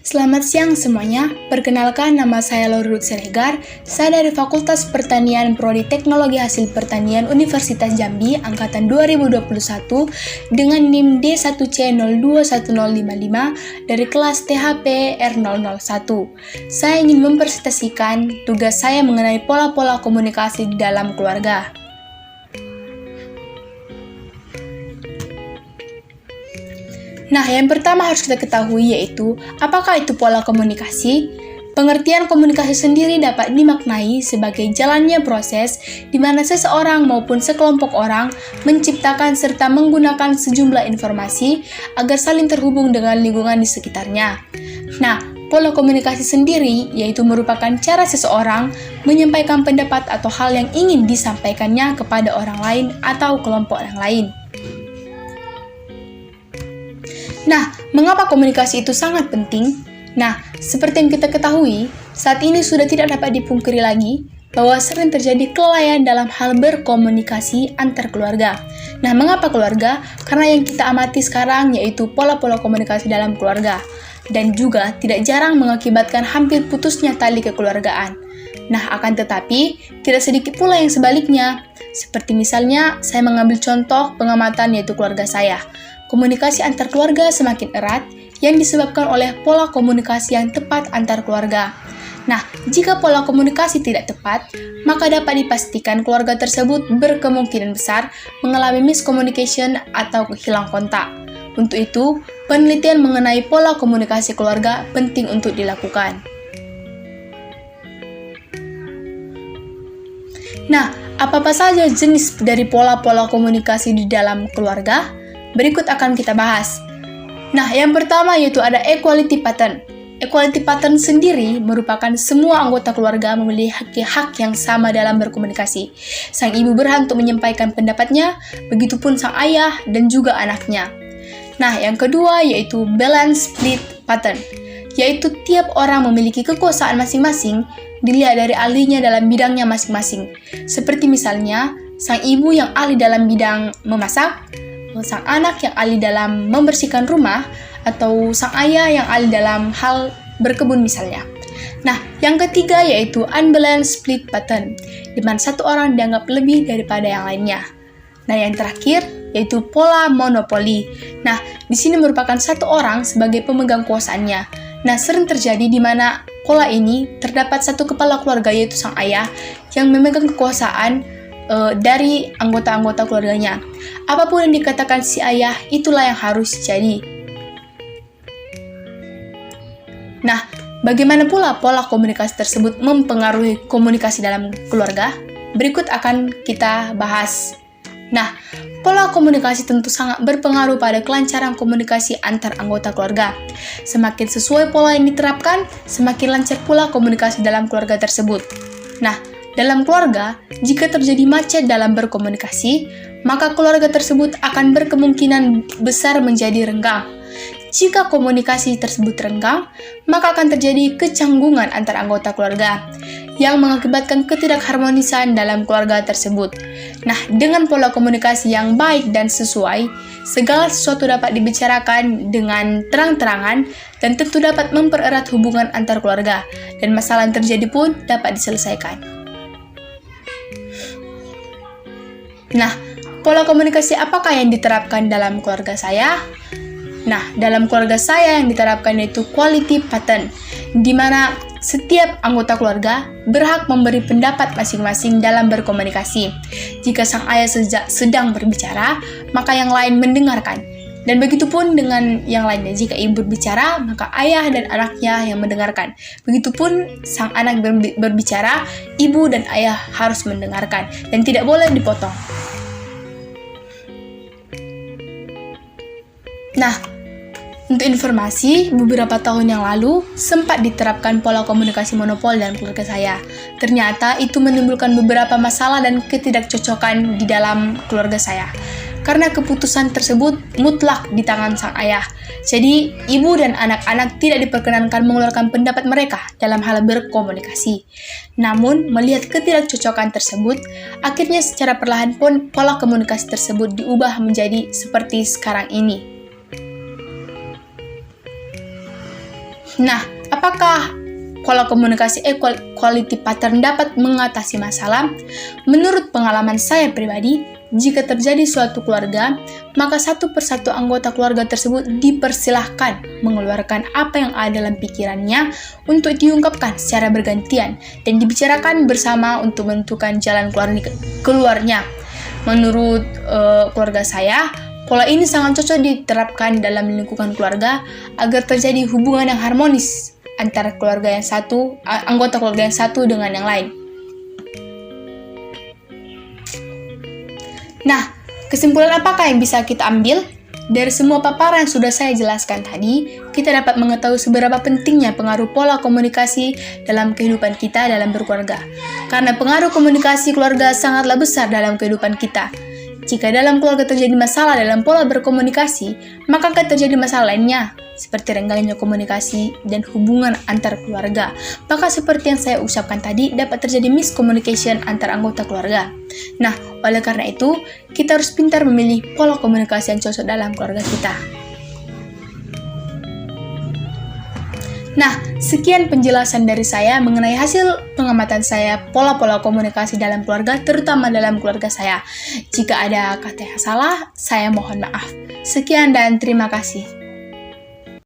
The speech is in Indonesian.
Selamat siang semuanya, perkenalkan nama saya Laura Ruth Siregar, saya dari Fakultas Pertanian Prodi Teknologi Hasil Pertanian Universitas Jambi Angkatan 2021 dengan NIM D1C021055 dari kelas THP R001. Saya ingin mempresentasikan tugas saya mengenai pola-pola komunikasi di dalam keluarga. Nah, yang pertama harus kita ketahui yaitu, apakah itu pola komunikasi? Pengertian komunikasi sendiri dapat dimaknai sebagai jalannya proses di mana seseorang maupun sekelompok orang menciptakan serta menggunakan sejumlah informasi agar saling terhubung dengan lingkungan di sekitarnya. Nah, pola komunikasi sendiri yaitu merupakan cara seseorang menyampaikan pendapat atau hal yang ingin disampaikannya kepada orang lain atau kelompok orang lain. Nah, mengapa komunikasi itu sangat penting? Nah, seperti yang kita ketahui, saat ini sudah tidak dapat dipungkiri lagi bahwa sering terjadi kelalaian dalam hal berkomunikasi antar keluarga. Nah, mengapa keluarga? Karena yang kita amati sekarang yaitu pola-pola komunikasi dalam keluarga, dan juga tidak jarang mengakibatkan hampir putusnya tali kekeluargaan. Nah, akan tetapi, tidak sedikit pula yang sebaliknya. Seperti misalnya, saya mengambil contoh pengamatan yaitu keluarga saya. Komunikasi antar keluarga semakin erat yang disebabkan oleh pola komunikasi yang tepat antar keluarga. Nah, jika pola komunikasi tidak tepat, maka dapat dipastikan keluarga tersebut berkemungkinan besar mengalami miscommunication atau hilang kontak. Untuk itu, penelitian mengenai pola komunikasi keluarga penting untuk dilakukan. Nah, apa-apa saja jenis dari pola-pola komunikasi di dalam keluarga? Berikut akan kita bahas. Nah, yang pertama yaitu ada equality pattern. Equality pattern sendiri merupakan semua anggota keluarga memiliki hak yang sama dalam berkomunikasi. Sang ibu berhak untuk menyampaikan pendapatnya, begitupun sang ayah dan juga anaknya. Nah, yang kedua yaitu balance split pattern, yaitu tiap orang memiliki kekuasaan masing-masing dilihat dari ahlinya dalam bidangnya masing-masing. Seperti misalnya, sang ibu yang ahli dalam bidang memasak, sang anak yang ahli dalam membersihkan rumah, atau sang ayah yang ahli dalam hal berkebun misalnya. Nah, yang ketiga yaitu unbalanced split pattern, di mana satu orang dianggap lebih daripada yang lainnya. Nah, yang terakhir yaitu pola monopoli. Nah, di sini merupakan satu orang sebagai pemegang kuasaannya. Nah, sering terjadi di mana pola ini terdapat satu kepala keluarga yaitu sang ayah yang memegang kekuasaan dari anggota-anggota keluarganya. Apapun yang dikatakan si ayah, itulah yang harus jadi. Nah, bagaimana pula pola komunikasi tersebut mempengaruhi komunikasi dalam keluarga? Berikut akan kita bahas. Nah, pola komunikasi tentu sangat berpengaruh pada kelancaran komunikasi antar anggota keluarga. Semakin sesuai pola yang diterapkan, semakin lancar pula komunikasi dalam keluarga tersebut. Nah, dalam keluarga, jika terjadi macet dalam berkomunikasi, maka keluarga tersebut akan berkemungkinan besar menjadi renggang. Jika komunikasi tersebut renggang, maka akan terjadi kecanggungan antar anggota keluarga yang mengakibatkan ketidakharmonisan dalam keluarga tersebut. Nah, dengan pola komunikasi yang baik dan sesuai, segala sesuatu dapat dibicarakan dengan terang-terangan dan tentu dapat mempererat hubungan antar keluarga, dan masalah yang terjadi pun dapat diselesaikan. Nah, pola komunikasi apakah yang diterapkan dalam keluarga saya? Nah, dalam keluarga saya yang diterapkan yaitu quality pattern, di mana setiap anggota keluarga berhak memberi pendapat masing-masing dalam berkomunikasi. Jika sang ayah sedang berbicara, maka yang lain mendengarkan. Dan begitupun dengan yang lainnya, jika ibu berbicara, maka ayah dan anaknya yang mendengarkan. Begitupun sang anak berbicara, ibu dan ayah harus mendengarkan dan tidak boleh dipotong. Nah, untuk informasi, beberapa tahun yang lalu sempat diterapkan pola komunikasi monopol dalam keluarga saya. Ternyata itu menimbulkan beberapa masalah dan ketidakcocokan di dalam keluarga saya. Karena keputusan tersebut mutlak di tangan sang ayah. Jadi, ibu dan anak-anak tidak diperkenankan mengeluarkan pendapat mereka dalam hal berkomunikasi. Namun, melihat ketidakcocokan tersebut, akhirnya secara perlahan pun pola komunikasi tersebut diubah menjadi seperti sekarang ini. Nah, apakah pola komunikasi equality pattern dapat mengatasi masalah? Menurut pengalaman saya pribadi, jika terjadi suatu keluarga, maka satu persatu anggota keluarga tersebut dipersilahkan mengeluarkan apa yang ada dalam pikirannya untuk diungkapkan secara bergantian dan dibicarakan bersama untuk menentukan jalan keluarnya. Menurut keluarga saya, pola ini sangat cocok diterapkan dalam lingkungan keluarga agar terjadi hubungan yang harmonis antara anggota keluarga yang satu dengan yang lain. Nah, kesimpulan apakah yang bisa kita ambil? Dari semua paparan yang sudah saya jelaskan tadi, kita dapat mengetahui seberapa pentingnya pengaruh pola komunikasi dalam kehidupan kita dalam berkeluarga. Karena pengaruh komunikasi keluarga sangatlah besar dalam kehidupan kita. Jika dalam keluarga terjadi masalah dalam pola berkomunikasi, maka akan terjadi masalah lainnya, seperti renggangnya komunikasi dan hubungan antar keluarga. Maka seperti yang saya ucapkan tadi, dapat terjadi miscommunication antar anggota keluarga. Nah, oleh karena itu, kita harus pintar memilih pola komunikasi yang cocok dalam keluarga kita. Nah, sekian penjelasan dari saya mengenai hasil pengamatan saya pola-pola komunikasi dalam keluarga, terutama dalam keluarga saya. Jika ada kata yang salah, saya mohon maaf. Sekian dan terima kasih.